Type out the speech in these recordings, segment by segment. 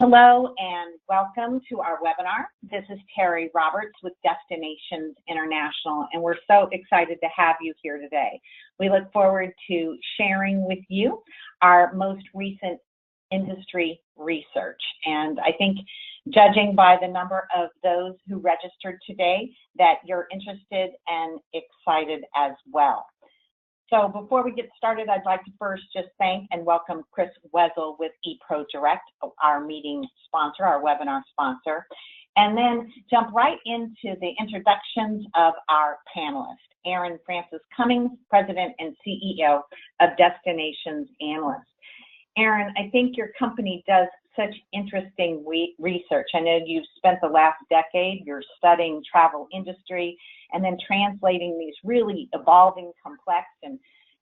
Hello and welcome to our webinar. This is Terry Roberts with Destinations International, and we're so excited to have you here today. We look forward to sharing with you our most recent industry research. And I think, judging by the number of those who registered today, that you're interested and excited as well. So before we get started, I'd like to first just thank and welcome Chris Wessel with eProDirect, our meeting sponsor, our webinar sponsor, and then jump right into the introductions of our panelists. Erin Francis-Cummings, President and CEO of Destination Analysts. Erin, I think your company does such interesting research. I know you've spent the last decade, you're studying travel industry and then translating these really evolving, complex, and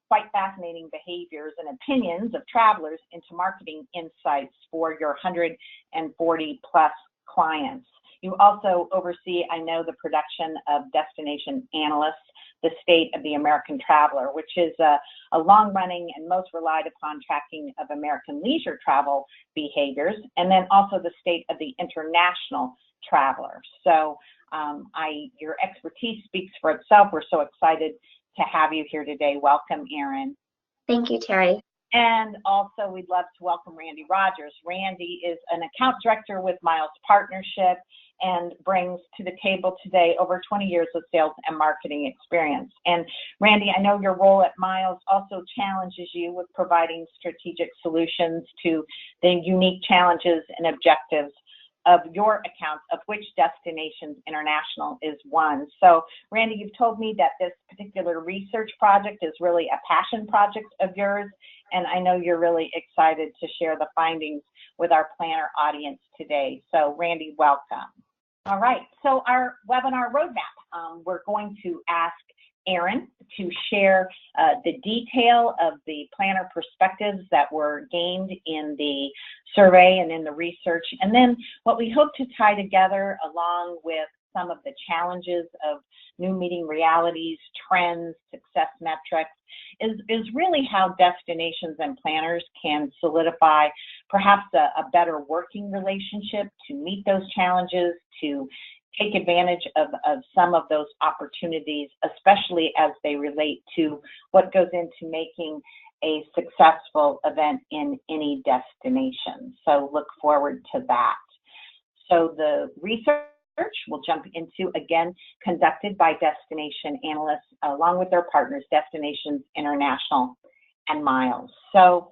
quite fascinating behaviors and opinions of travelers into marketing insights for your 140 plus clients. You also oversee, I know, the production of Destination Analysts, the State of the American Traveler, which is a long-running and most relied upon tracking of American leisure travel behaviors, and then also the State of the International Traveler. So your expertise speaks for itself. We're so excited to have you here today. Welcome, Erin. Thank you, Terry. And also, we'd love to welcome Randy Rogers. Randy is an account director with Miles Partnership and brings to the table today over 20 years of sales and marketing experience. And Randy, I know your role at Miles also challenges you with providing strategic solutions to the unique challenges and objectives of your accounts, of which Destinations International is one. So Randy, you've told me that this particular research project is really a passion project of yours, and I know you're really excited to share the findings with our planner audience today. So Randy, welcome. All right, so our webinar roadmap, we're going to ask Erin to share the detail of the planner perspectives that were gained in the survey and in the research, and then what we hope to tie together along with some of the challenges of new meeting realities, trends, success metrics, is really how destinations and planners can solidify perhaps a better working relationship to meet those challenges, to take advantage of some of those opportunities, especially as they relate to what goes into making a successful event in any destination. So look forward to that. So the research we'll jump into, again, conducted by Destination Analysts along with their partners, Destinations International and Miles. So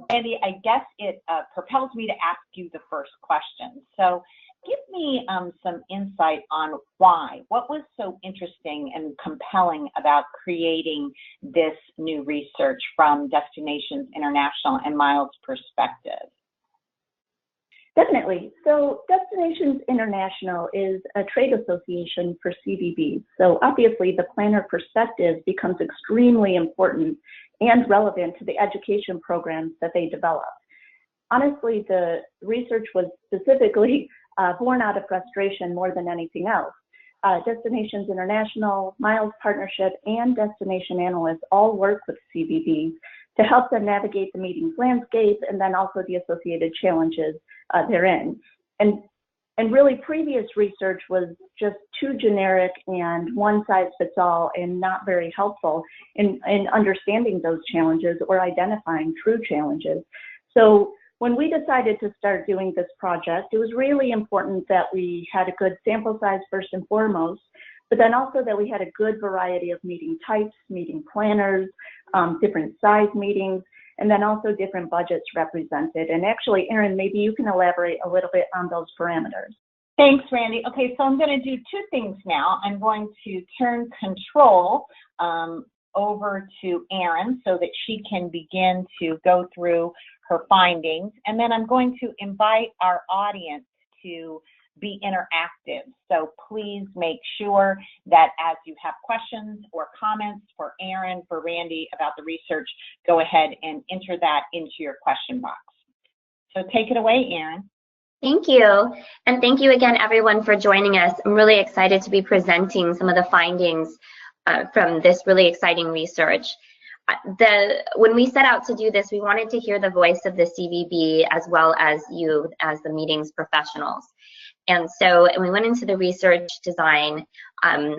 Andy, I guess it propels me to ask you the first question. So give me some insight on why. What was so interesting and compelling about creating this new research from Destinations International and Miles' perspective? Definitely. So Destinations International is a trade association for CVBs. So obviously the planner perspective becomes extremely important and relevant to the education programs that they develop. Honestly, the research was specifically born out of frustration more than anything else. Destinations International, Miles Partnership, and Destination Analysts all work with CVBs to help them navigate the meetings landscape and then also the associated challenges therein. And really previous research was just too generic and one size fits all and not very helpful in understanding those challenges or identifying true challenges. So when we decided to start doing this project, it was really important that we had a good sample size first and foremost, but then also that we had a good variety of meeting types, meeting planners, different size meetings, and then also different budgets represented. And actually, Erin, maybe you can elaborate a little bit on those parameters. Thanks, Randy. Okay, so I'm going to do two things now. I'm going to turn control over to Erin so that she can begin to go through her findings. And then I'm going to invite our audience to be interactive. So please make sure that as you have questions or comments for Erin, for Randy about the research, go ahead and enter that into your question box. So take it away, Erin. Thank you. And thank you again, everyone, for joining us. I'm really excited to be presenting some of the findings from this really exciting research. When we set out to do this, we wanted to hear the voice of the CVB as well as you as the meetings professionals. And so we went into the research design,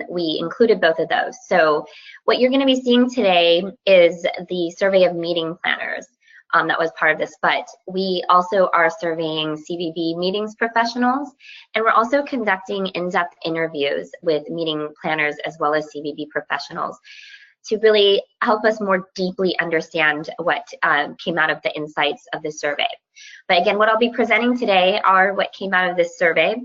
we included both of those. So what you're going to be seeing today is the survey of meeting planners that was part of this, but we also are surveying CVB meetings professionals, and we're also conducting in-depth interviews with meeting planners as well as CVB professionals to really help us more deeply understand what came out of the insights of the survey. But again, what I'll be presenting today are what came out of this survey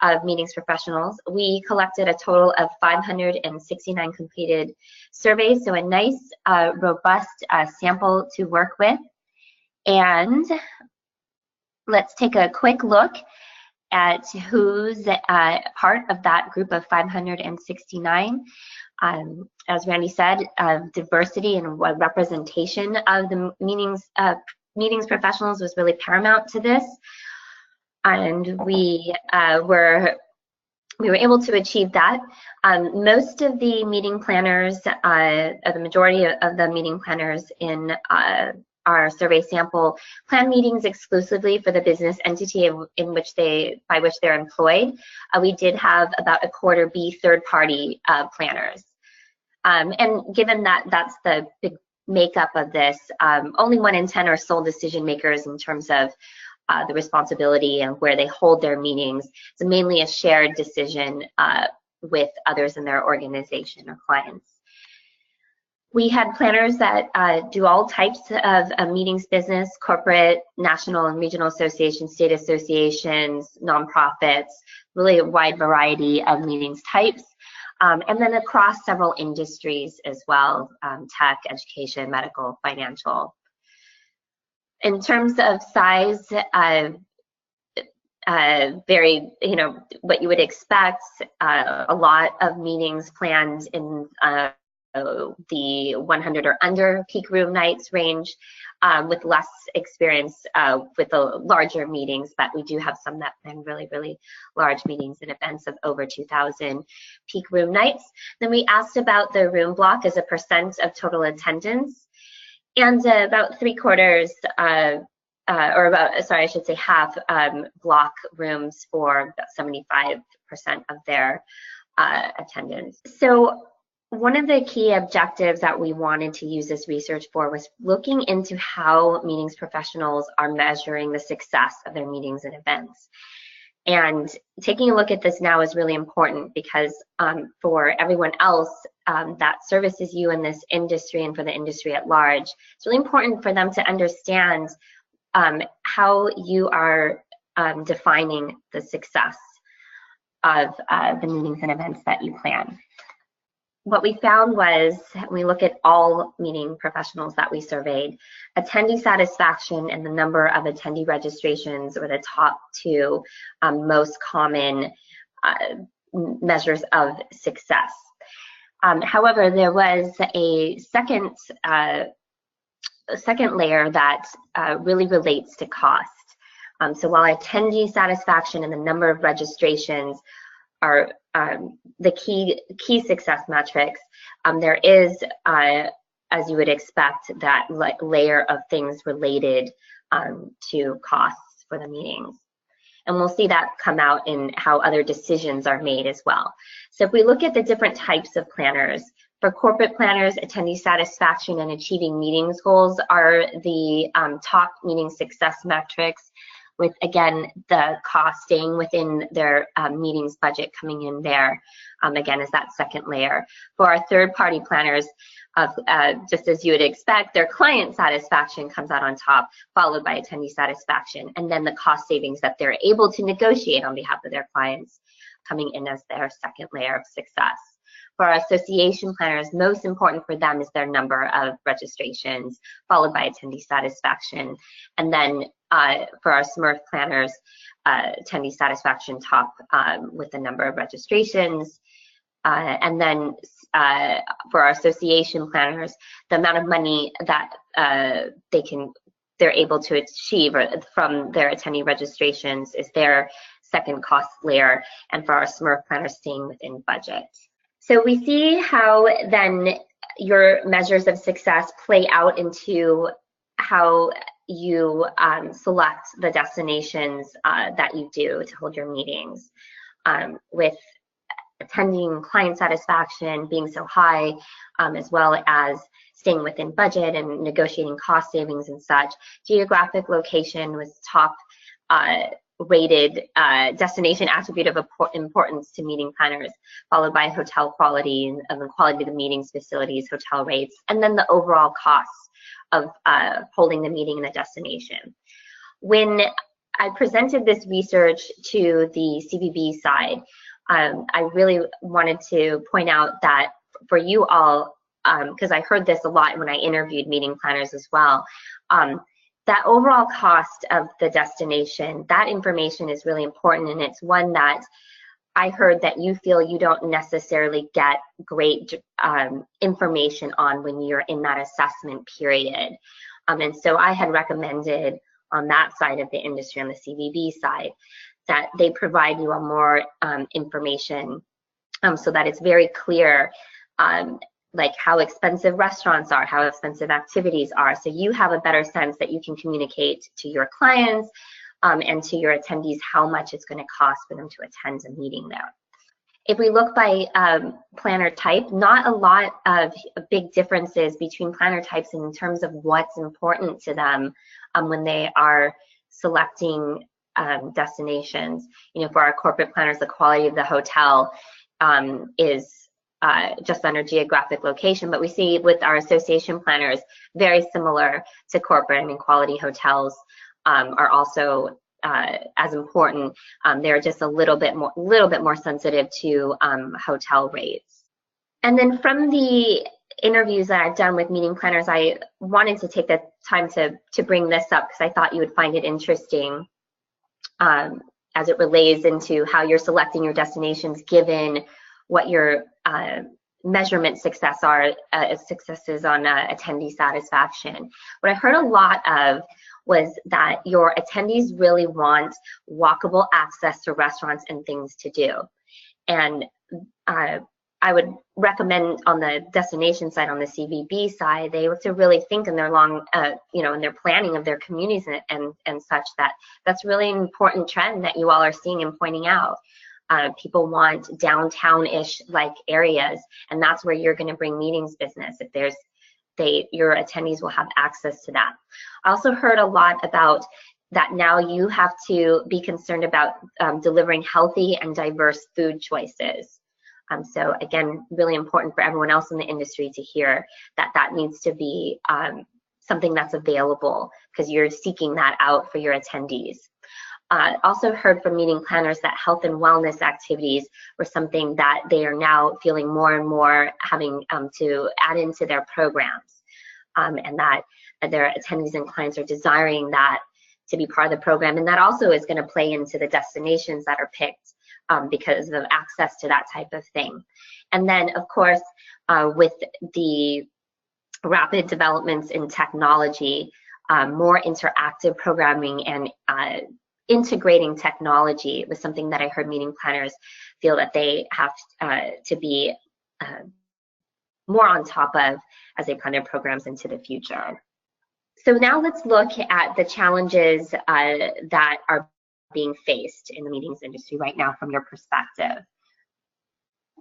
of meetings professionals. We collected a total of 569 completed surveys, so a nice, robust sample to work with. And let's take a quick look at who's part of that group of 569. As Randy said, diversity and representation of the meetings professionals was really paramount to this, and we were able to achieve that. Most of the meeting planners, the majority of the meeting planners in our survey sample plan meetings exclusively for the business entity by which they're employed. We did have about a quarter be third-party planners. And given that that's the big makeup of this, only 1 in 10 are sole decision makers in terms of the responsibility and where they hold their meetings. It's mainly a shared decision with others in their organization or clients. We had planners that do all types of meetings business, corporate, national and regional associations, state associations, nonprofits, really a wide variety of meetings types. And then across several industries as well, tech, education, medical, financial. In terms of size, very, what you would expect, a lot of meetings planned in the 100 or under peak room nights range, with less experience with the larger meetings, but we do have some that plan really, really large meetings and events of over 2,000 peak room nights. Then we asked about the room block as a % of total attendance, and about 3/4, or about, sorry, I should say half, block rooms for about 75% of their attendance. So one of the key objectives that we wanted to use this research for was looking into how meetings professionals are measuring the success of their meetings and events. And taking a look at this now is really important because for everyone else that services you in this industry and for the industry at large, it's really important for them to understand how you are defining the success of the meetings and events that you plan. What we found was, when we look at all meeting professionals that we surveyed, attendee satisfaction and the number of attendee registrations were the top 2 most common measures of success. However, there was a second layer that really relates to cost. So while attendee satisfaction and the number of registrations are the key success metrics, there is, as you would expect, that layer of things related to costs for the meetings. And we'll see that come out in how other decisions are made as well. So if we look at the different types of planners, for corporate planners, attendee satisfaction and achieving meetings goals are the top meeting success metrics, with, again, the cost staying within their meetings budget coming in there, again, as that second layer. For our third-party planners, just as you would expect, their client satisfaction comes out on top, followed by attendee satisfaction, and then the cost savings that they're able to negotiate on behalf of their clients coming in as their second layer of success. For our association planners, most important for them is their number of registrations, followed by attendee satisfaction. And then for our SMERF planners, attendee satisfaction top with the number of registrations. And then for our association planners, the amount of money that they're able to achieve from their attendee registrations is their second cost layer. And for our SMERF planners, staying within budget. So we see how then your measures of success play out into how you select the destinations that you do to hold your meetings, with attending client satisfaction being so high, as well as staying within budget and negotiating cost savings and such. Geographic location was top rated destination attribute of importance to meeting planners, followed by hotel quality and the quality of the meetings, facilities, hotel rates, and then the overall costs of holding the meeting in the destination. When I presented this research to the CVB side, I really wanted to point out that for you all, because I heard this a lot when I interviewed meeting planners as well, that overall cost of the destination, that information is really important, and it's one that I heard that you feel you don't necessarily get great information on when you're in that assessment period. And so I had recommended on that side of the industry, on the CVB side, that they provide you a more information so that it's very clear like how expensive restaurants are, how expensive activities are, so you have a better sense that you can communicate to your clients and to your attendees how much it's going to cost for them to attend a meeting there. If we look by planner type, not a lot of big differences between planner types in terms of what's important to them when they are selecting destinations. You know, for our corporate planners, the quality of the hotel is just under geographic location, but we see with our association planners, very similar to corporate. I mean, quality hotels are also as important. They're just a little bit more sensitive to hotel rates. And then from the interviews that I've done with meeting planners, I wanted to take the time to bring this up because I thought you would find it interesting as it relates into how you're selecting your destinations given what your measurement successes on attendee satisfaction. What I heard a lot of was that your attendees really want walkable access to restaurants and things to do. And I would recommend on the destination side, on the CVB side, they have to really think in their in their planning of their communities and such, that's really an important trend that you all are seeing and pointing out. People want downtown-ish like areas, and that's where you're going to bring meetings business. If your attendees will have access to that. I also heard a lot about that now you have to be concerned about delivering healthy and diverse food choices. So again, really important for everyone else in the industry to hear that needs to be something that's available because you're seeking that out for your attendees. Also heard from meeting planners that health and wellness activities were something that they are now feeling more and more having to add into their programs, and that their attendees and clients are desiring that to be part of the program, and that also is going to play into the destinations that are picked because of access to that type of thing. And then, of course, with the rapid developments in technology, more interactive programming and integrating technology was something that I heard meeting planners feel that they have to be more on top of as they plan their programs into the future. So now let's look at the challenges that are being faced in the meetings industry right now from your perspective.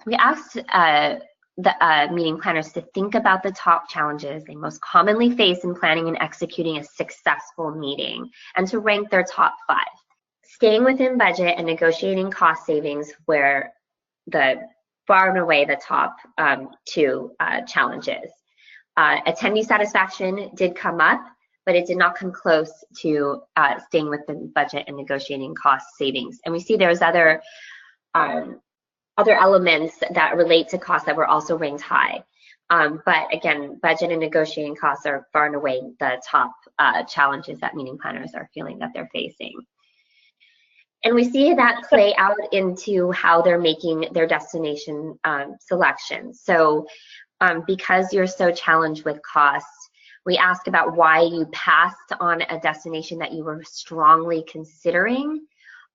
We asked the meeting planners to think about the top challenges they most commonly face in planning and executing a successful meeting and to rank their top 5. Staying within budget and negotiating cost savings were far and away the top 2 challenges. Attendee satisfaction did come up, but it did not come close to staying within budget and negotiating cost savings. And we see there's other elements that relate to costs that were also ranked high. But again, budget and negotiating costs are far and away the top challenges that meeting planners are feeling that they're facing. And we see that play out into how they're making their destination selections. So because you're so challenged with costs, we asked about why you passed on a destination that you were strongly considering.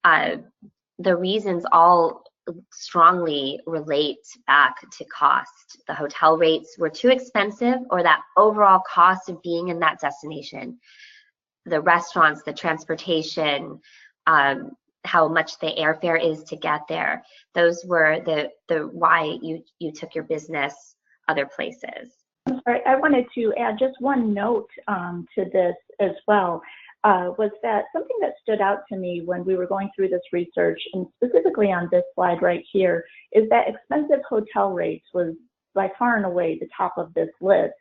The reasons all strongly relate back to cost. The hotel rates were too expensive, or that overall cost of being in that destination. The restaurants, the transportation, how much the airfare is to get there. Those were the why you took your business other places. I'm sorry, I wanted to add just one note to this as well. Was that something that stood out to me when we were going through this research, and specifically on this slide right here, is that expensive hotel rates was by far and away the top of this list.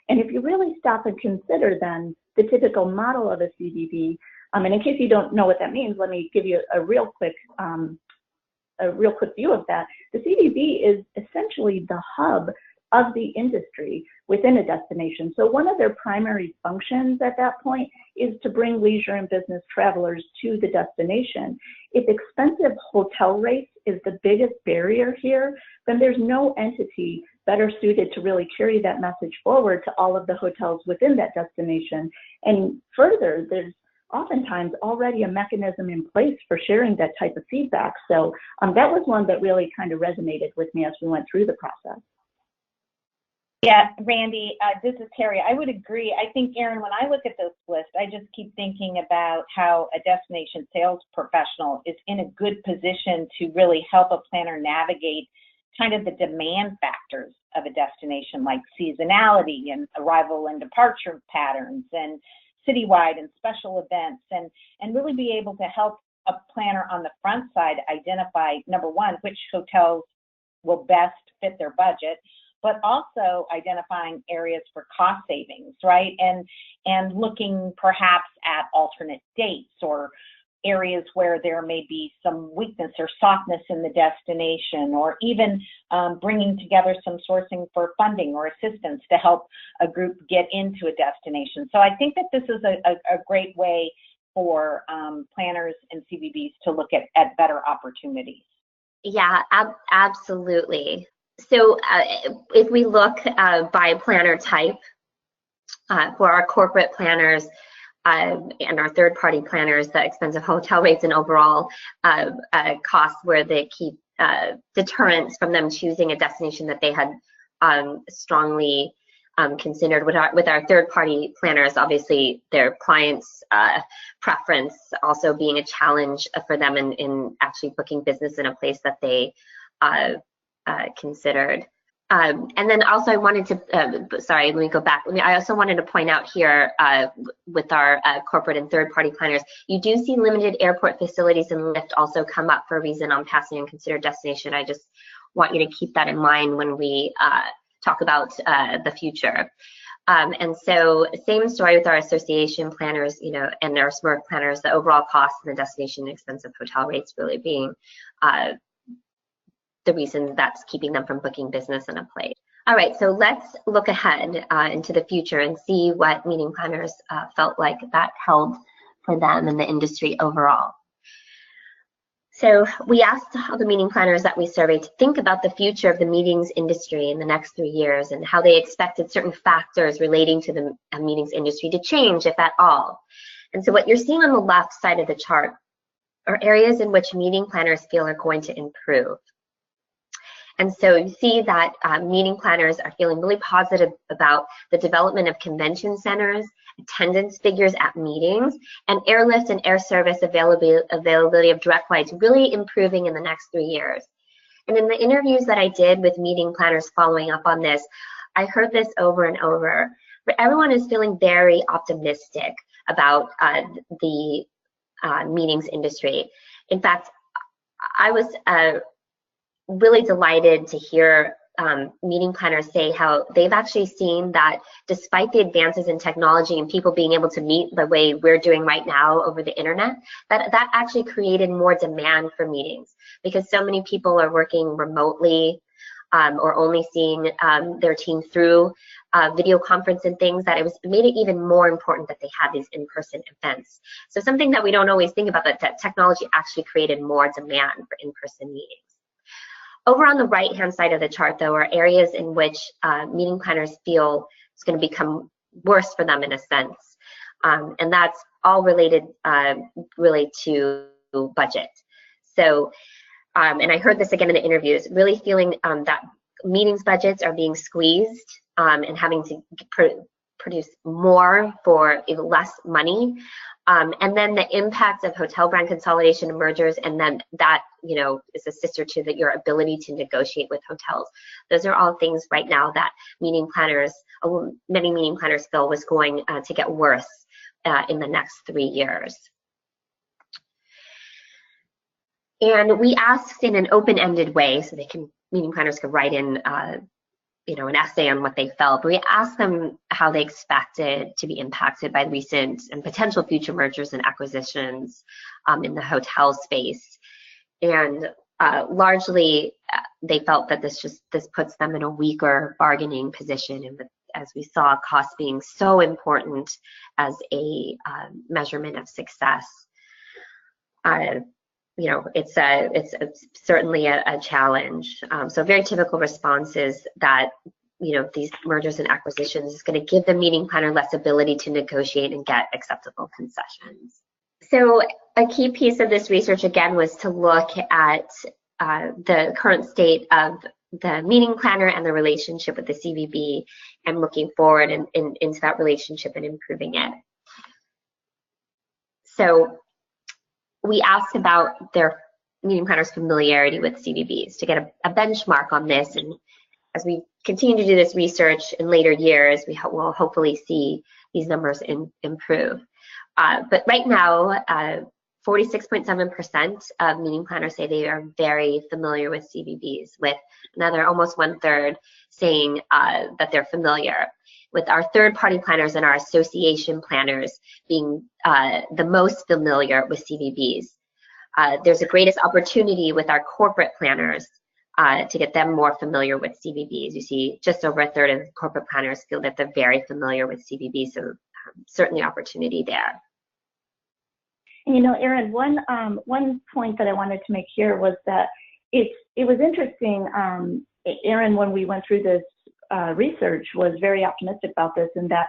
And if you really stop and consider then the typical model of a CVB, and in case you don't know what that means, let me give you a real quick view of that. The CVB is essentially the hub of the industry within a destination. So one of their primary functions at that point is to bring leisure and business travelers to the destination. If expensive hotel rates is the biggest barrier here, then there's no entity better suited to really carry that message forward to all of the hotels within that destination. And further, there's oftentimes already a mechanism in place for sharing that type of feedback. So that was one that really kind of resonated with me as we went through the process. Yeah, Randy, this is Terry. I would agree. I think, Erin, when I look at this list, I just keep thinking about how a destination sales professional is in a good position to really help a planner navigate kind of the demand factors of a destination, like seasonality and arrival and departure patterns and citywide and special events, and really be able to help a planner on the front side identify, number one, which hotels will best fit their budget, but also identifying areas for cost savings, right? And looking perhaps at alternate dates or areas where there may be some weakness or softness in the destination, or even bringing together some sourcing for funding or assistance to help a group get into a destination. So I think that this is a great way for planners and CVBs to look at better opportunities. Yeah, absolutely. So if we look by planner type, for our corporate planners and our third-party planners, the expensive hotel rates and overall costs were the key deterrents from them choosing a destination that they had strongly considered. With our third-party planners, obviously their clients' preference also being a challenge for them in actually booking business in a place that they considered. And then also I wanted to, sorry, let me go back. I also wanted to point out here with our corporate and third-party planners, you do see limited airport facilities and lift also come up for a reason on passing and consider destination. I just want you to keep that in mind when we talk about the future. And so same story with our association planners, you know, and our SMERF planners, the overall cost and the destination expensive hotel rates really being the reason that's keeping them from booking business in a place. All right, so let's look ahead into the future and see what meeting planners felt like that held for them in the industry overall. So we asked all the meeting planners that we surveyed to think about the future of the meetings industry in the next 3 years and how they expected certain factors relating to the meetings industry to change, if at all. And so what you're seeing on the left side of the chart are areas in which meeting planners feel are going to improve. And so you see that meeting planners are feeling really positive about the development of convention centers, attendance figures at meetings, and airlift and air service availability of direct flights really improving in the next 3 years. And in the interviews that I did with meeting planners following up on this, I heard this over and over, but everyone is feeling very optimistic about the meetings industry. In fact, I was really delighted to hear meeting planners say how they've actually seen that despite the advances in technology and people being able to meet the way we're doing right now over the internet, that actually created more demand for meetings because so many people are working remotely or only seeing their team through video conference and things, that it made it even more important that they had these in-person events. So something that we don't always think about, that technology actually created more demand for in-person meetings. Over on the right-hand side of the chart, though, are areas in which meeting planners feel it's going to become worse for them in a sense. And that's all related really to budget. So and I heard this again in the interviews, really feeling that meetings budgets are being squeezed and having to produce more for less money. And then the impact of hotel brand consolidation and mergers, and then that, you know, is a sister to your ability to negotiate with hotels. Those are all things right now that meeting planners, many meeting planners feel was going to get worse in the next 3 years. And we asked in an open-ended way, so meeting planners could write in you know, an essay on what they felt, but we asked them how they expected to be impacted by recent and potential future mergers and acquisitions in the hotel space. And largely, they felt that this puts them in a weaker bargaining position, and as we saw, cost being so important as a measurement of success. You know, it's certainly a challenge. So very typical response is that, you know, these mergers and acquisitions is going to give the meeting planner less ability to negotiate and get acceptable concessions. So a key piece of this research, again, was to look at the current state of the meeting planner and the relationship with the CVB, and looking forward into that relationship and improving it. So we asked about their meeting planners' familiarity with CVBs to get a benchmark on this. And as we continue to do this research in later years, we will hopefully see these numbers improve. But right now, 46.7% of meeting planners say they are very familiar with CVBs, with another almost 1/3 saying that they're familiar, with our third-party planners and our association planners being the most familiar with CVBs. There's the greatest opportunity with our corporate planners to get them more familiar with CVBs. You see just over 1/3 of corporate planners feel that they're very familiar with CVBs, so certainly opportunity there. And, you know, Erin, one point that I wanted to make here was that it was interesting, Erin, when we went through this research, was very optimistic about this, and that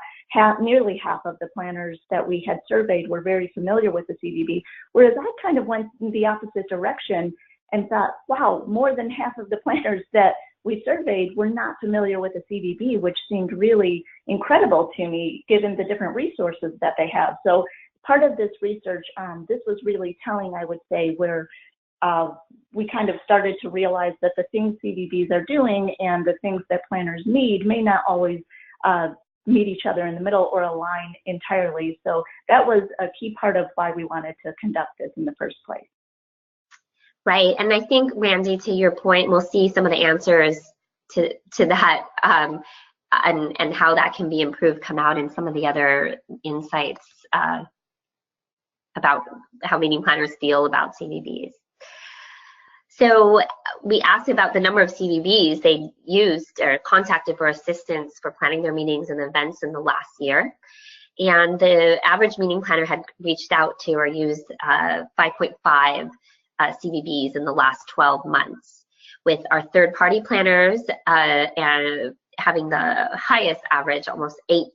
nearly half of the planners that we had surveyed were very familiar with the CVB, whereas I kind of went in the opposite direction and thought, wow, more than half of the planners that we surveyed were not familiar with the CVB, which seemed really incredible to me, given the different resources that they have. So part of this research, this was really telling, I would say, where we kind of started to realize that the things CVBs are doing and the things that planners need may not always meet each other in the middle or align entirely. So that was a key part of why we wanted to conduct this in the first place. Right, and I think, Randy, to your point, we'll see some of the answers to that and how that can be improved come out in some of the other insights about how meeting planners feel about CVBs. So we asked about the number of CVBs they used or contacted for assistance for planning their meetings and events in the last year. And the average meeting planner had reached out to or used 5.5 CVBs in the last 12 months, with our third-party planners and having the highest average, almost 8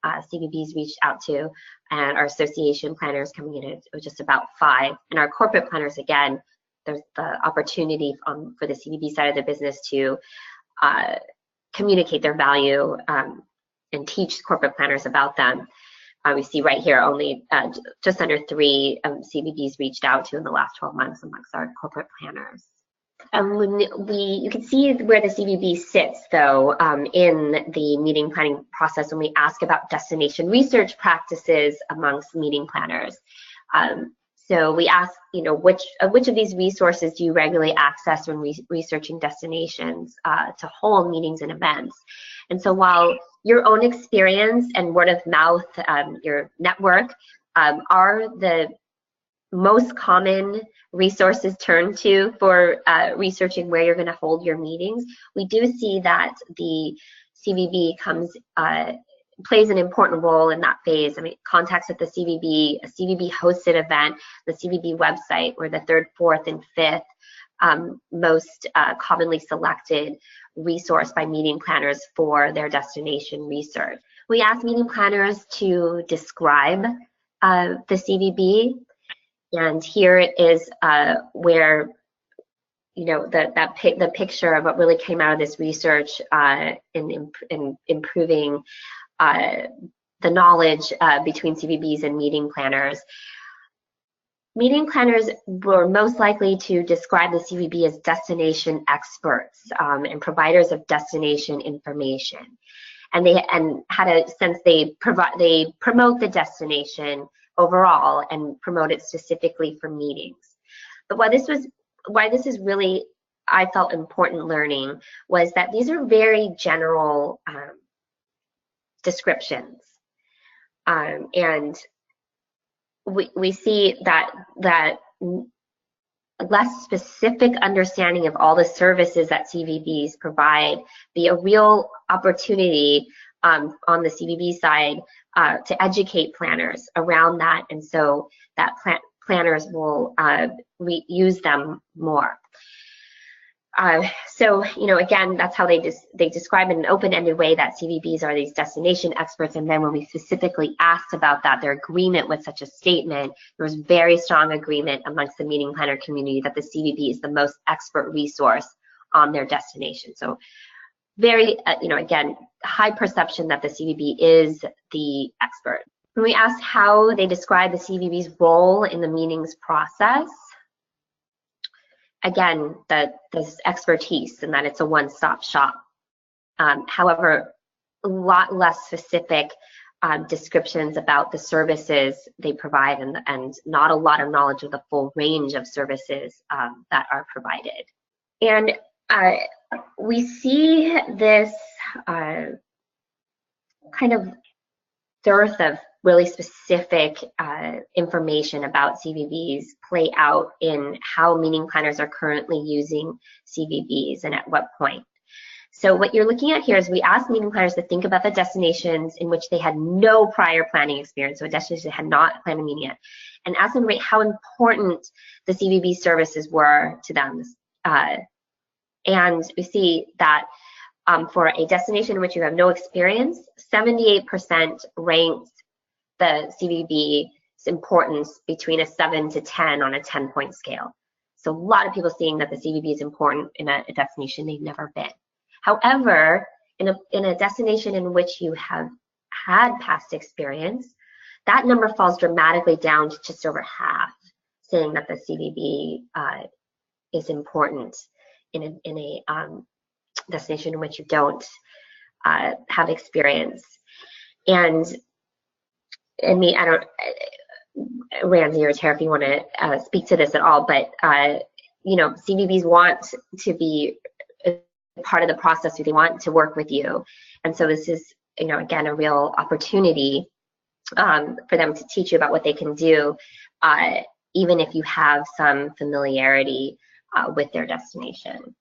CVBs reached out to, and our association planners coming in at just about 5. And our corporate planners, again, there's the opportunity for the CVB side of the business to communicate their value and teach corporate planners about them. We see right here only just under 3 CVBs reached out to in the last 12 months amongst our corporate planners. You can see where the CVB sits, though, in the meeting planning process when we ask about destination research practices amongst meeting planners. So we ask, you know, which of these resources do you regularly access when researching destinations to hold meetings and events? And so while your own experience and word of mouth, your network, are the most common resources turned to for researching where you're going to hold your meetings, we do see that the CVB plays an important role in that phase. I mean, contacts at the CVB, a CVB hosted event, the CVB website were the 3rd, 4th, and 5th most commonly selected resource by meeting planners for their destination research. We asked meeting planners to describe the CVB, and here is where the picture of what really came out of this research in improving the knowledge between CVBs and meeting planners. Meeting planners were most likely to describe the CVB as destination experts and providers of destination information, and had a sense they promote the destination overall and promote it specifically for meetings. But why this is really, I felt, important learning was that these are very general descriptions, and we see that less specific understanding of all the services that CVBs provide be a real opportunity on the CVB side to educate planners around that, and so that planners will use them more. So, again, that's how they describe in an open-ended way that CVBs are these destination experts. And then when we specifically asked about that, their agreement with such a statement, there was very strong agreement amongst the meeting planner community that the CVB is the most expert resource on their destination. So very, again, high perception that the CVB is the expert. When we asked how they describe the CVB's role in the meetings process, again, this expertise and that it's a one-stop shop. However, a lot less specific descriptions about the services they provide and not a lot of knowledge of the full range of services that are provided. And we see this kind of dearth of really specific information about CVBs play out in how meeting planners are currently using CVBs and at what point. So what you're looking at here is we asked meeting planners to think about the destinations in which they had no prior planning experience, so a destination they had not planned a meeting yet, and ask them to rate how important the CVB services were to them. And we see that for a destination in which you have no experience, 78% ranked the CVB's importance between a 7 to 10 on a 10-point scale. So a lot of people seeing that the CVB is important in a destination they've never been. However, in a destination in which you have had past experience, that number falls dramatically down to just over half, saying that the CVB is important in a destination in which you don't have experience. And me, I don't, Ramsey or Tara, if you want to speak to this at all, but CVBs want to be part of the process. They want to work with you, and so this is, again, a real opportunity for them to teach you about what they can do, even if you have some familiarity with their destination.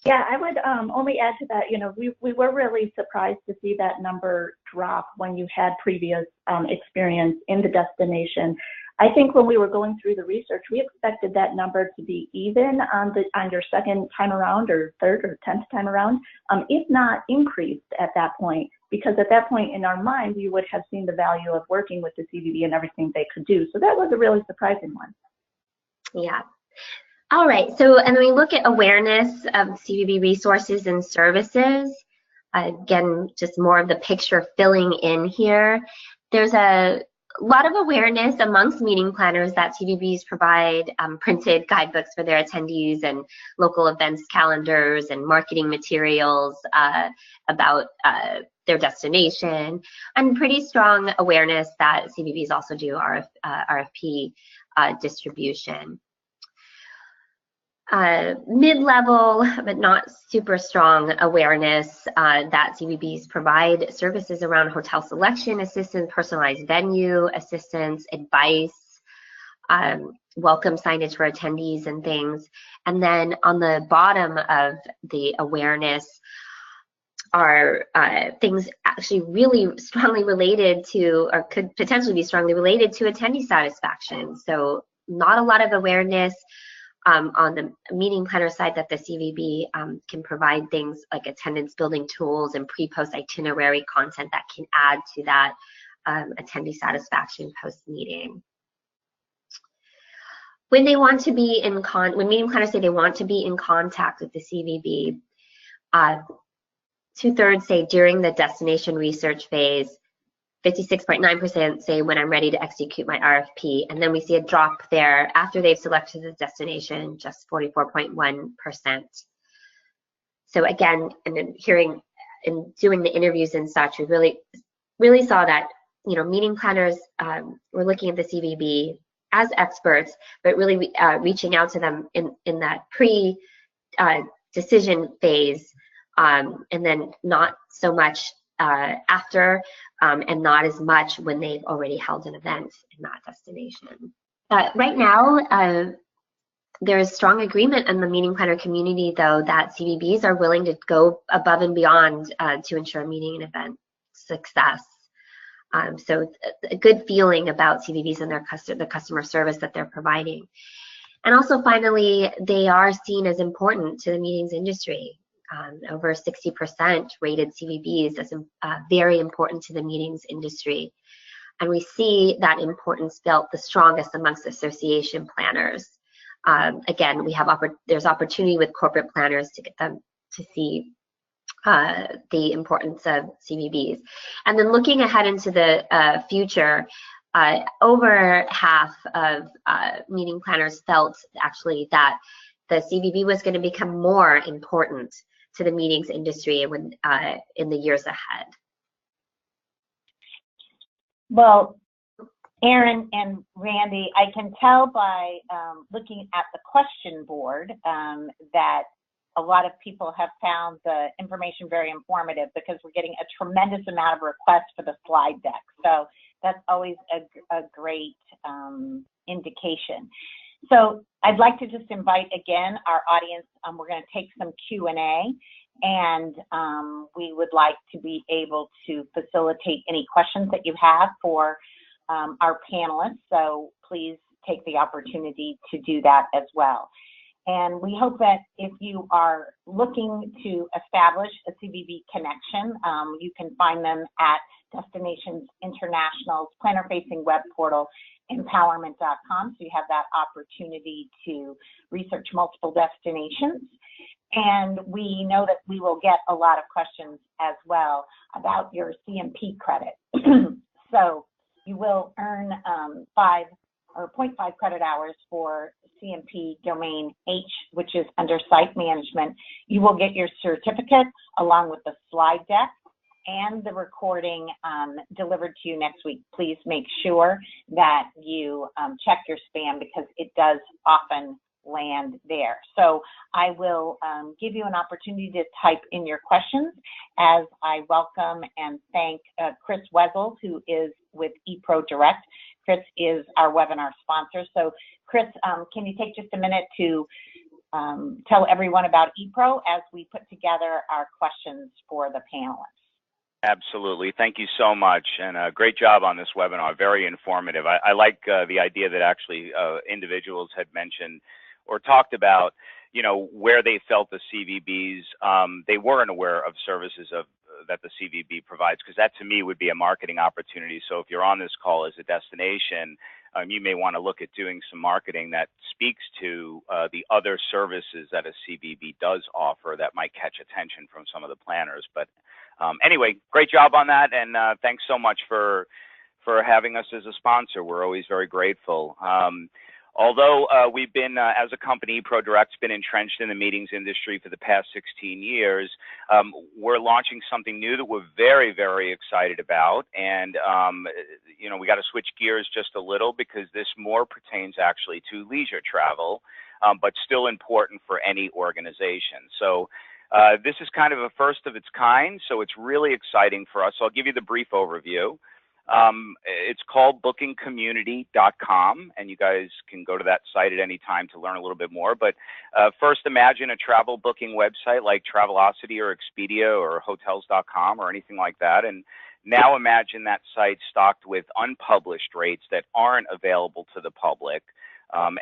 Yeah, I would only add to that, we were really surprised to see that number drop when you had previous experience in the destination. I think when we were going through the research, we expected that number to be even on your second time around or third or 10th time around, if not increased at that point, because at that point in our mind, we would have seen the value of working with the CVB and everything they could do. So that was a really surprising one. Yeah. All right, so and when we look at awareness of CVB resources and services, again, just more of the picture filling in here, there's a lot of awareness amongst meeting planners that CVBs provide printed guidebooks for their attendees and local events calendars and marketing materials about their destination, and pretty strong awareness that CVBs also do RFP distribution. Mid-level, but not super strong awareness that CVBs provide services around hotel selection assistance, personalized venue assistance, advice, welcome signage for attendees and things. And then on the bottom of the awareness are things actually really strongly related to, or could potentially be strongly related to, attendee satisfaction. So not a lot of awareness on the meeting planner side that the CVB can provide things like attendance building tools and pre-post itinerary content that can add to that attendee satisfaction post-meeting. When they want to be when meeting planners say they want to be in contact with the CVB, 2/3 say during the destination research phase, 56.9% say when I'm ready to execute my RFP, and then we see a drop there after they've selected the destination, just 44.1%. So again, and then hearing and doing the interviews and such, we really saw that, you know, meeting planners were looking at the CVB as experts, but really reaching out to them in that pre-decision phase, and then not so much after, and not as much when they've already held an event in that destination. Right now, there is strong agreement in the meeting planner community, though, that CVBs are willing to go above and beyond to ensure meeting and event success. So a good feeling about CVBs and the customer service that they're providing. And also, finally, they are seen as important to the meetings industry. Over 60% rated CVBs as very important to the meetings industry. And we see that importance felt the strongest amongst association planners. Again, there's opportunity with corporate planners to get them to see the importance of CVBs. And then looking ahead into the future, over half of meeting planners felt actually that the CVB was going to become more important to the meetings industry in the years ahead. Well, Erin and Randy, I can tell by looking at the question board that a lot of people have found the information very informative, because we're getting a tremendous amount of requests for the slide deck. So that's always a great indication. So I'd like to just invite again our audience. We're going to take some Q&A, and we would like to be able to facilitate any questions that you have for our panelists. So please take the opportunity to do that as well. And we hope that if you are looking to establish a CVB connection, you can find them at Destinations International's planner-facing web portal, empowerMINT.com. So you have that opportunity to research multiple destinations. And we know that we will get a lot of questions as well about your CMP credit. So you will earn 0.5 credit hours for CMP domain H, which is under site management. You will get your certificate along with the slide deck and the recording delivered to you next week. Please make sure that you check your spam, because it does often land there. So I will give you an opportunity to type in your questions as I welcome and thank Chris Wessels, who is with ePro Direct. Chris is our webinar sponsor. So Chris, can you take just a minute to tell everyone about ePro as we put together our questions for the panelists? Absolutely. Thank you so much, and great job on this webinar. Very informative. I like the idea that actually individuals had mentioned or talked about, you know, where they felt the CVBs, they weren't aware of services that the CVB provides, because that to me would be a marketing opportunity. So if you're on this call as a destination, you may want to look at doing some marketing that speaks to the other services that a CVB does offer that might catch attention from some of the planners. But anyway, great job on that, and thanks so much for having us as a sponsor. We're always very grateful. Although we've been, as a company, ePro Direct's been entrenched in the meetings industry for the past 16 years, we're launching something new that we're very, very excited about. And, you know, we got to switch gears just a little, because this more pertains actually to leisure travel, but still important for any organization. So this is kind of a first of its kind, so it's really exciting for us. So I'll give you the brief overview. It's called bookingcommunity.com, and you guys can go to that site at any time to learn a little bit more. But first, imagine a travel booking website like Travelocity or Expedia or Hotels.com or anything like that. And now imagine that site stocked with unpublished rates that aren't available to the public,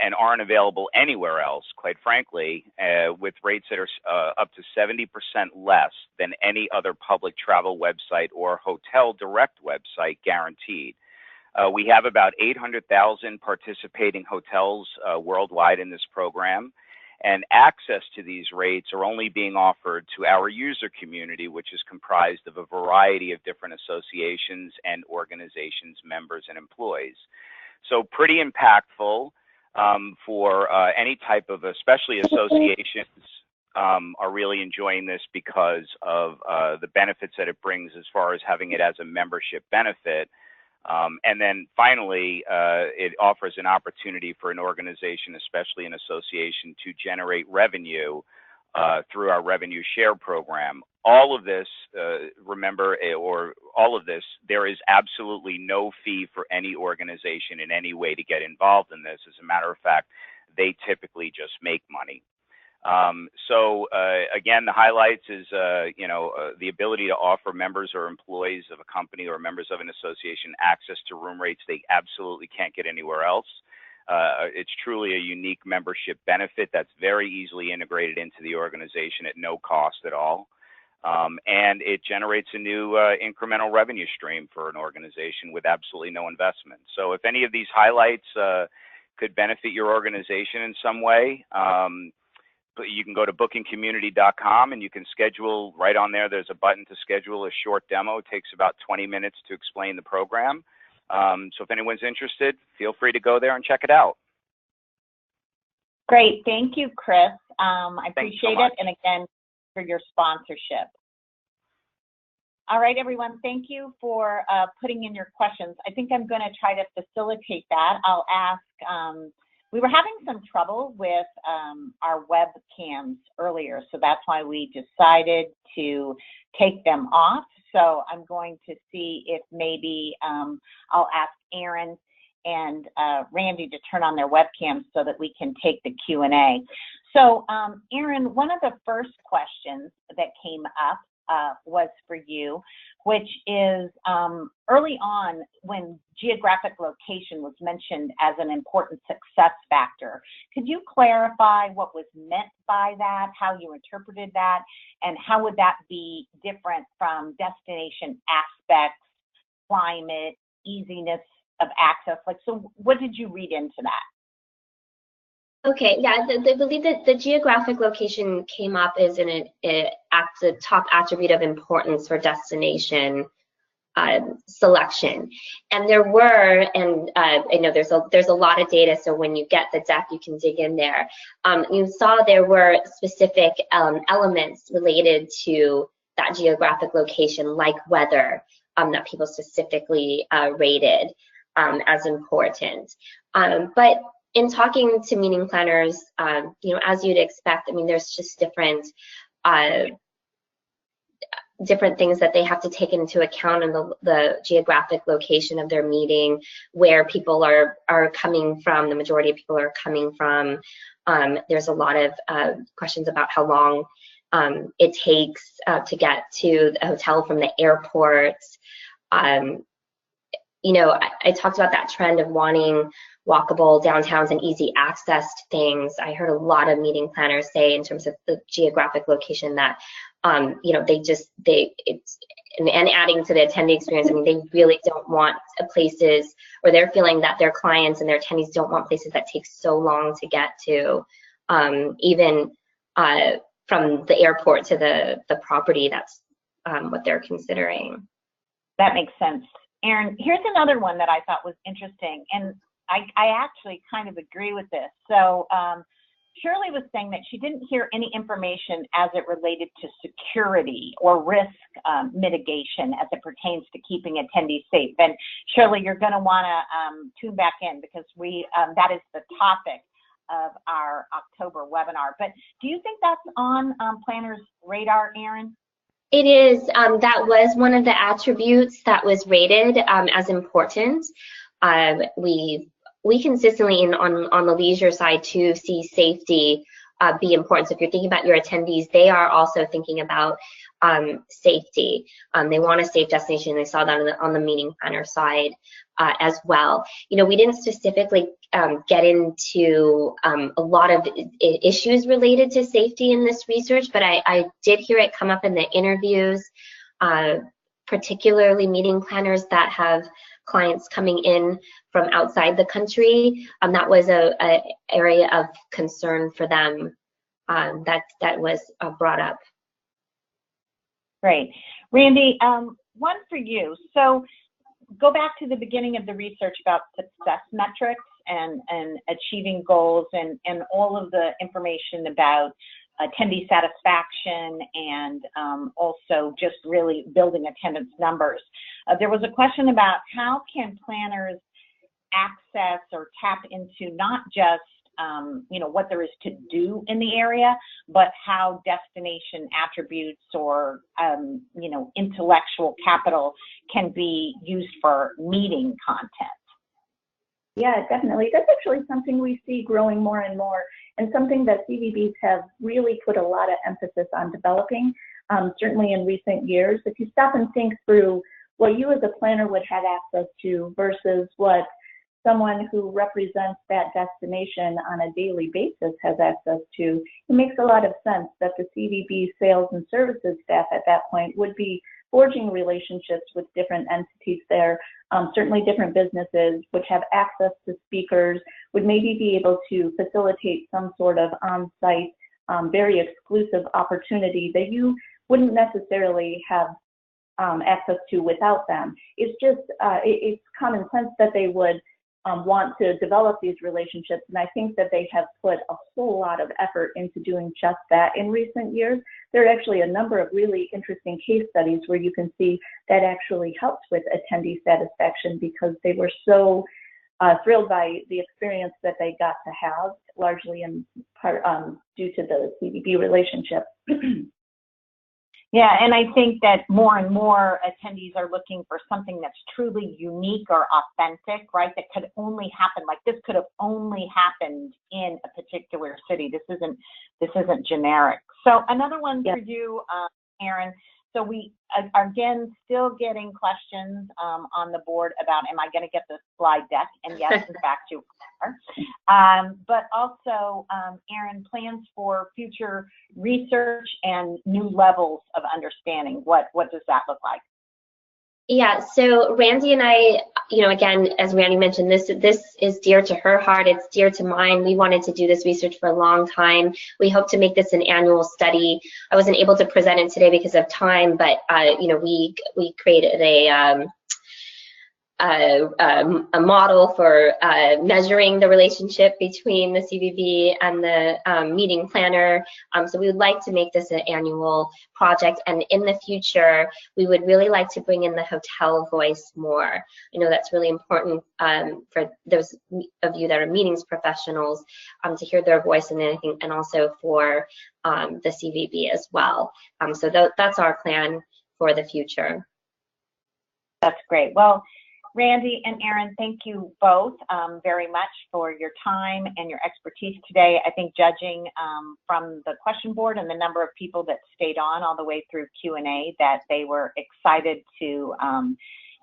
and aren't available anywhere else, quite frankly, with rates that are up to 70% less than any other public travel website or hotel direct website guaranteed. We have about 800,000 participating hotels worldwide in this program, and access to these rates are only being offered to our user community, which is comprised of a variety of different associations and organizations, members, and employees. So pretty impactful for any type of, especially associations, are really enjoying this because of the benefits that it brings as far as having it as a membership benefit. And then finally, it offers an opportunity for an organization, especially an association, to generate revenue through our revenue share program. All of this, remember, there is absolutely no fee for any organization in any way to get involved in this. As a matter of fact, they typically just make money. Again, the highlights is, the ability to offer members or employees of a company or members of an association access to room rates they absolutely can't get anywhere else. It's truly a unique membership benefit that's very easily integrated into the organization at no cost at all. And it generates a new incremental revenue stream for an organization with absolutely no investment. So if any of these highlights could benefit your organization in some way, you can go to bookingcommunity.com and you can schedule right on there. There's a button to schedule a short demo. It takes about 20 minutes to explain the program. So if anyone's interested, feel free to go there and check it out. Great. Thank you, Chris. I appreciate so it. And again, for your sponsorship. All right, everyone. Thank you for putting in your questions. I think I'm going to try to facilitate that. I'll ask, we were having some trouble with our webcams earlier, so that's why we decided to take them off. So I'm going to see if maybe I'll ask Erin and Randy to turn on their webcams so that we can take the Q&A. So Erin, one of the first questions that came up was for you, which is early on when geographic location was mentioned as an important success factor. Could you clarify what was meant by that, how you interpreted that, and how would that be different from destination aspects, climate, easiness of access? Like, so what did you read into that? Okay, yeah, I believe that the geographic location came up as the top attribute of importance for destination selection. And there were, and I know there's a lot of data, so when you get the deck, you can dig in there. You saw there were specific elements related to that geographic location, like weather, that people specifically rated as important. But in talking to meeting planners, as you'd expect, I mean, there's just different things that they have to take into account in the geographic location of their meeting, where people are coming from, the majority of people are coming from. There's a lot of questions about how long it takes to get to the hotel from the airport. I talked about that trend of wanting walkable downtowns and easy access to things. I heard a lot of meeting planners say in terms of the geographic location that, and adding to the attendee experience, I mean, they really don't want places, or they're feeling that their clients and their attendees don't want places that take so long to get to, even from the airport to the property. That's what they're considering. That makes sense. Erin, here's another one that I thought was interesting, and I actually kind of agree with this. So Shirley was saying that she didn't hear any information as it related to security or risk mitigation as it pertains to keeping attendees safe. And Shirley, you're going to want to tune back in, because that is the topic of our October webinar. But do you think that's on planners' radar, Erin? It is. That was one of the attributes that was rated as important. We consistently, on the leisure side too, see safety be important. So if you're thinking about your attendees, they are also thinking about safety. They want a safe destination. They saw that on the meeting planner side as well. We didn't specifically get into a lot of issues related to safety in this research, but I did hear it come up in the interviews, particularly meeting planners that have clients coming in from outside the country, that was a area of concern for them that was brought up. Great. Randy, one for you. So go back to the beginning of the research about success metrics and achieving goals and all of the information about attendee satisfaction and also just really building attendance numbers. There was a question about how can planners access or tap into not just what there is to do in the area, but how destination attributes or intellectual capital can be used for meeting content. Yeah, definitely. That's actually something we see growing more and more, and something that CVBs have really put a lot of emphasis on developing, certainly in recent years. If you stop and think through what you as a planner would have access to versus what someone who represents that destination on a daily basis has access to, it makes a lot of sense that the CVB sales and services staff at that point would be forging relationships with different entities there, certainly different businesses which have access to speakers, would maybe be able to facilitate some sort of on-site, very exclusive opportunity that you wouldn't necessarily have access to without them. It's just, it's common sense that they would want to develop these relationships, and I think that they have put a whole lot of effort into doing just that in recent years. There are actually a number of really interesting case studies where you can see that actually helped with attendee satisfaction because they were so thrilled by the experience that they got to have, largely in part due to the CVB relationship. Yeah, and I think that more and more attendees are looking for something that's truly unique or authentic, right? That could only happen, like this could have only happened in a particular city. This isn't generic. So another one for you, Erin. So we are again still getting questions on the board about, am I going to get the slide deck? And yes, in fact, you are. But also, Erin, plans for future research and new levels of understanding. What does that look like? Yeah, so Randy and I, again, as Randy mentioned, this is dear to her heart. It's dear to mine. We wanted to do this research for a long time. We hope to make this an annual study. I wasn't able to present it today because of time, but we created a model for measuring the relationship between the CVB and the meeting planner. So we would like to make this an annual project, and in the future, we would really like to bring in the hotel voice more. I know that's really important for those of you that are meetings professionals to hear their voice, and also for the CVB as well. So that's our plan for the future. That's great. Well, Randy and Erin, thank you both very much for your time and your expertise today. I think judging from the question board and the number of people that stayed on all the way through Q&A, that they were excited to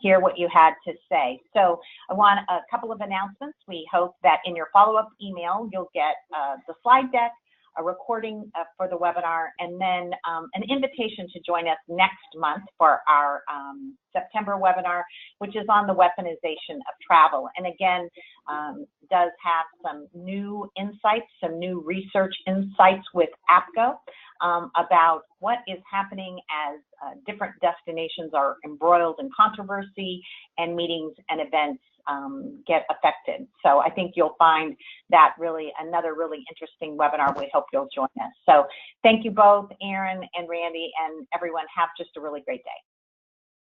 hear what you had to say. So I want a couple of announcements. We hope that in your follow-up email, you'll get the slide deck, a recording for the webinar, and then an invitation to join us next month for our September webinar, which is on the weaponization of travel. And again, does have some new insights, some new research insights with APCO about what is happening as different destinations are embroiled in controversy and meetings and events get affected. So I think you'll find that really another really interesting webinar. We hope you'll join us. So thank you both, Erin and Randy, and everyone. Have just a really great day.